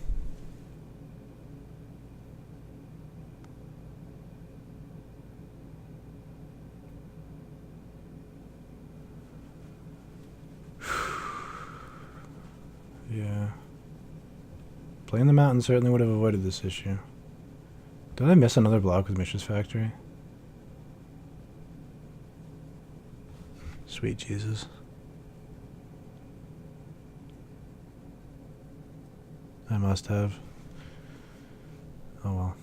Yeah. Playing the mountain certainly would have avoided this issue. Did I miss another block with Mishra's Factory? Sweet Jesus. I must have. Oh well.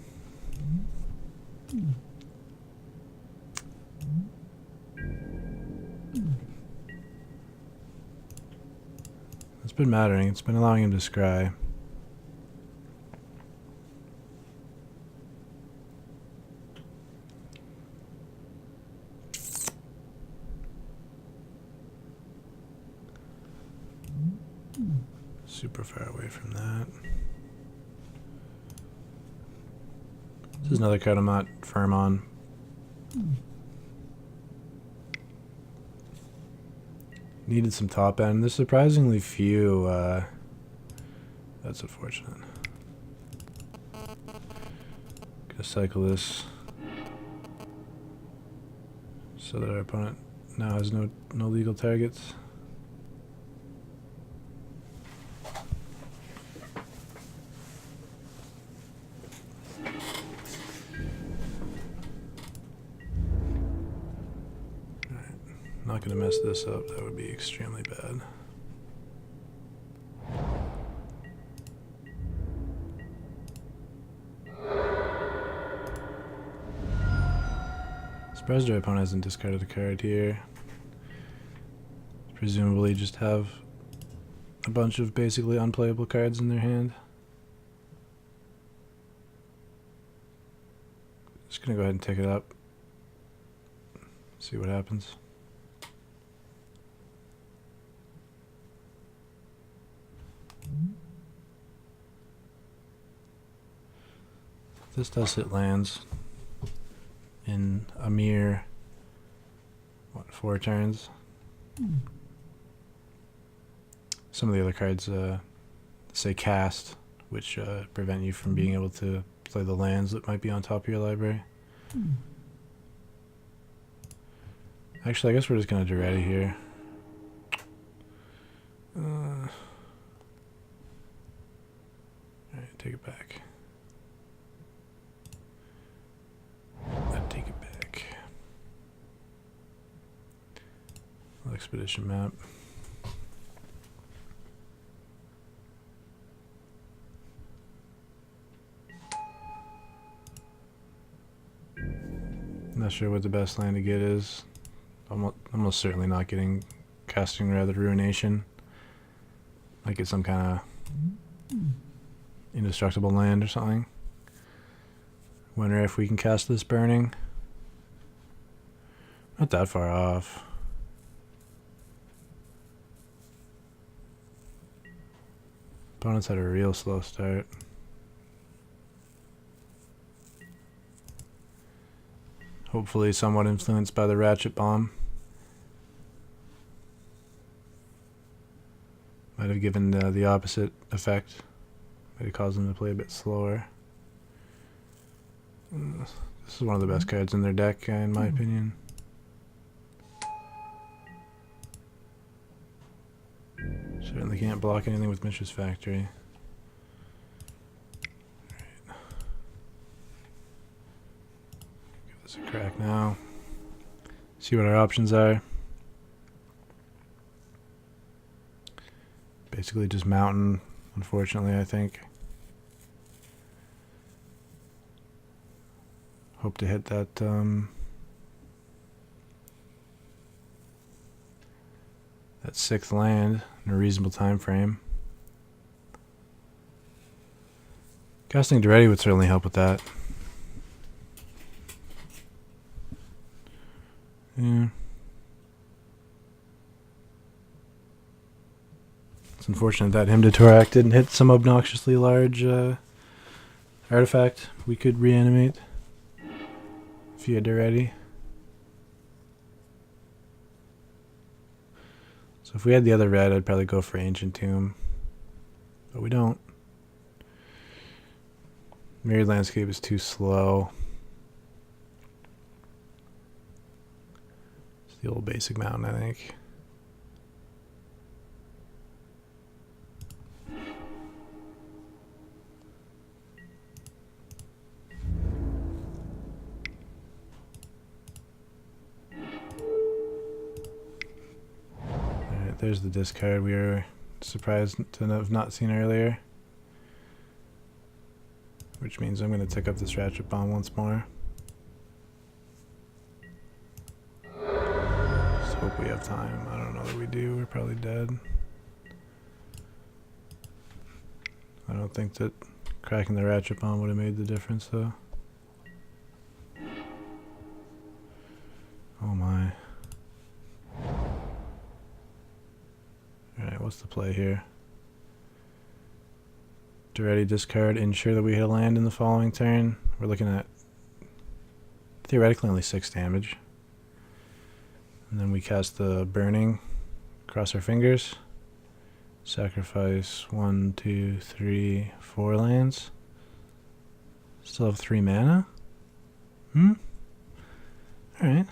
It's been mattering. It's been allowing him to scry. Super far away from that. This is another card I'm not firm on. Needed some top end. There's surprisingly few. That's unfortunate. Gonna cycle this so that our opponent now has no legal targets. Not going to mess this up. That would be extremely bad. Surprised our opponent hasn't discarded a card here. Presumably just have a bunch of basically unplayable cards in their hand. Just going to go ahead and take it up. See what happens. This does hit lands in a mere, 4 turns? Some of the other cards say cast, which prevent you from being able to play the lands that might be on top of your library. Actually, I guess we're just going to Daretti here. Alright, take it back. Take it back. Expedition map. Not sure what the best land to get is. Almost certainly not getting Casting Rather Ruination. Might get some kind of indestructible land or something. Wonder if we can cast this Burning. Not that far off. Opponents had a real slow start. Hopefully somewhat influenced by the Ratchet Bomb. Might have given the opposite effect. Might have caused them to play a bit slower. This is one of the best cards in their deck, in my opinion. Certainly can't block anything with Mishra's Factory. Alright. Give this a crack now. See what our options are. Basically just mountain, unfortunately, I think. Hope to hit that that 6th land in a reasonable time frame. Casting Daretti would certainly help with that. Yeah. It's unfortunate that Hymn to Torak didn't hit some obnoxiously large artifact we could reanimate via Daretti. So if we had the other red, I'd probably go for Ancient Tomb. But we don't. Mirrored Landscape is too slow. It's the old basic mountain, I think. Alright, there's the discard we were surprised to have not seen earlier. Which means I'm going to tick up this Ratchet Bomb once more. Just hope we have time. I don't know that we do. We're probably dead. I don't think that cracking the Ratchet Bomb would have made the difference, though. Oh my. Alright, what's the play here? Daretti discard, ensure that we hit a land in the following turn. We're looking at theoretically only 6 damage. And then we cast the Burning, cross our fingers. Sacrifice 1, 2, 3, 4 lands. Still have 3 mana? Alright.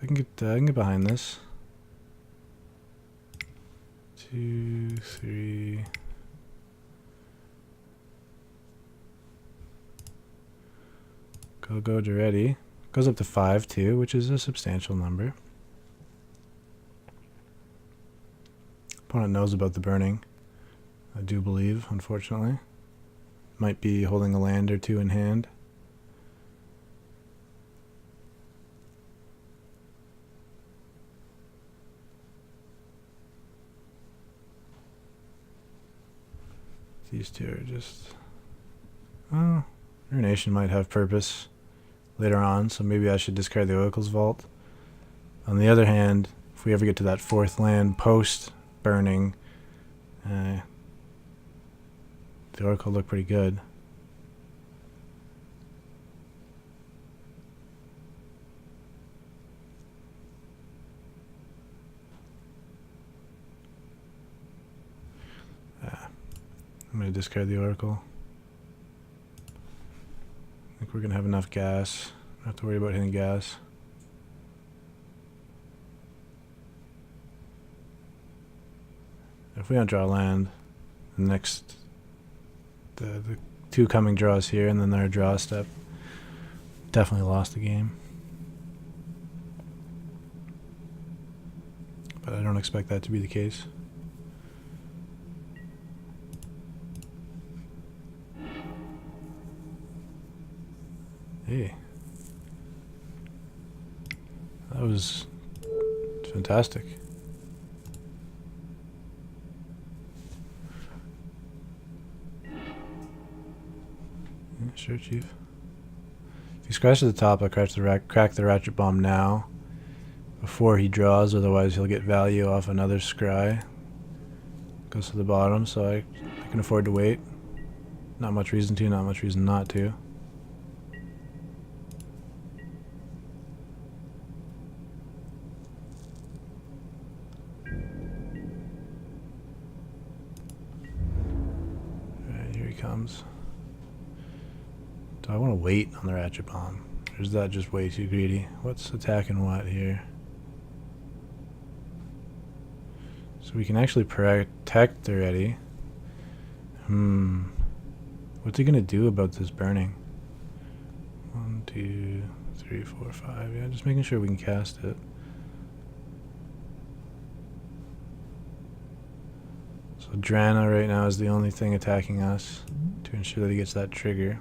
I can get behind this. 2, 3... Go Daretti. Goes up to 5 too, which is a substantial number. Opponent knows about the burning, I do believe, unfortunately. Might be holding a land or two in hand. These two are just... Oh, Urination might have purpose later on, so maybe I should discard the Oracle's Vault. On the other hand, if we ever get to that 4th land post burning, the Oracle looked pretty good. I'm going to discard the Oracle. I think we're going to have enough gas. Don't have to worry about hitting gas. If we don't draw land, the next... The 2 coming draws here and then our draw step, definitely lost the game. But I don't expect that to be the case. Hey. That was fantastic. Yeah, sure, Chief. If he scratches the top, I'll crack the Ratchet Bomb now before he draws, otherwise he'll get value off another scry. Goes to the bottom, so I can afford to wait. Not much reason to, not much reason not to. Comes. Do I want to wait on the Ratchet Bomb? Or is that just way too greedy? What's attacking what here? So we can actually protect Daretti. What's he gonna do about this burning? 1, 2, 3, 4, 5. Yeah, just making sure we can cast it. So Drana right now is the only thing attacking us to ensure that he gets that trigger.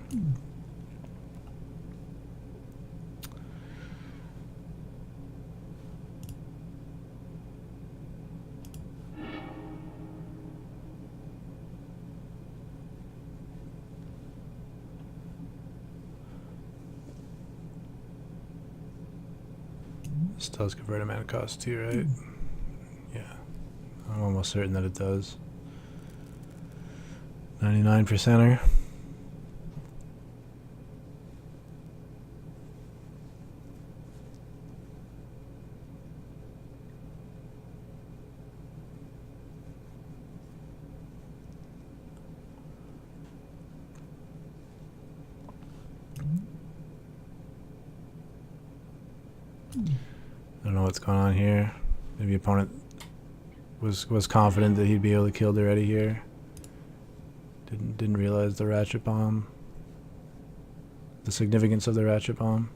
This does convert a mana cost too, right? Yeah. I'm almost certain that it does. 99%er. I don't know what's going on here. Maybe opponent was confident that he'd be able to kill Daretti here. Didn't realize the ratchet bomb. The significance of the ratchet bomb.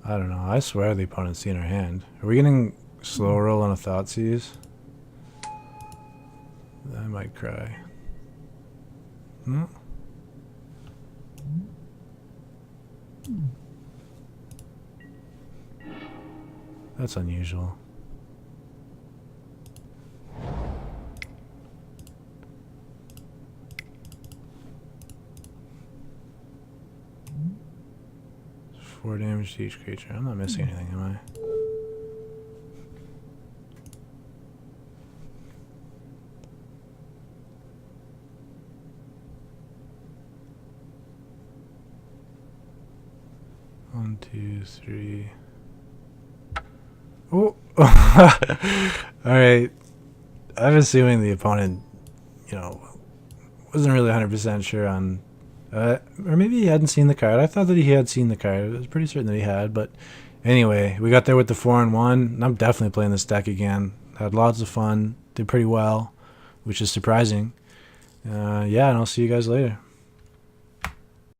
I don't know. I swear the opponent's seen our hand. Are we getting slow roll on a Thoughtseize? I might cry. No? That's unusual. Four damage to each creature. I'm not missing anything, am I? One, two, three. Oh! Alright. I'm assuming the opponent, wasn't really 100% sure on... or maybe he hadn't seen the card. I thought that he had seen the card. I was pretty certain that he had, but anyway, we got there with the 4-1, and I'm definitely playing this deck again. Had lots of fun. Did pretty well, which is surprising. Yeah, and I'll see you guys later.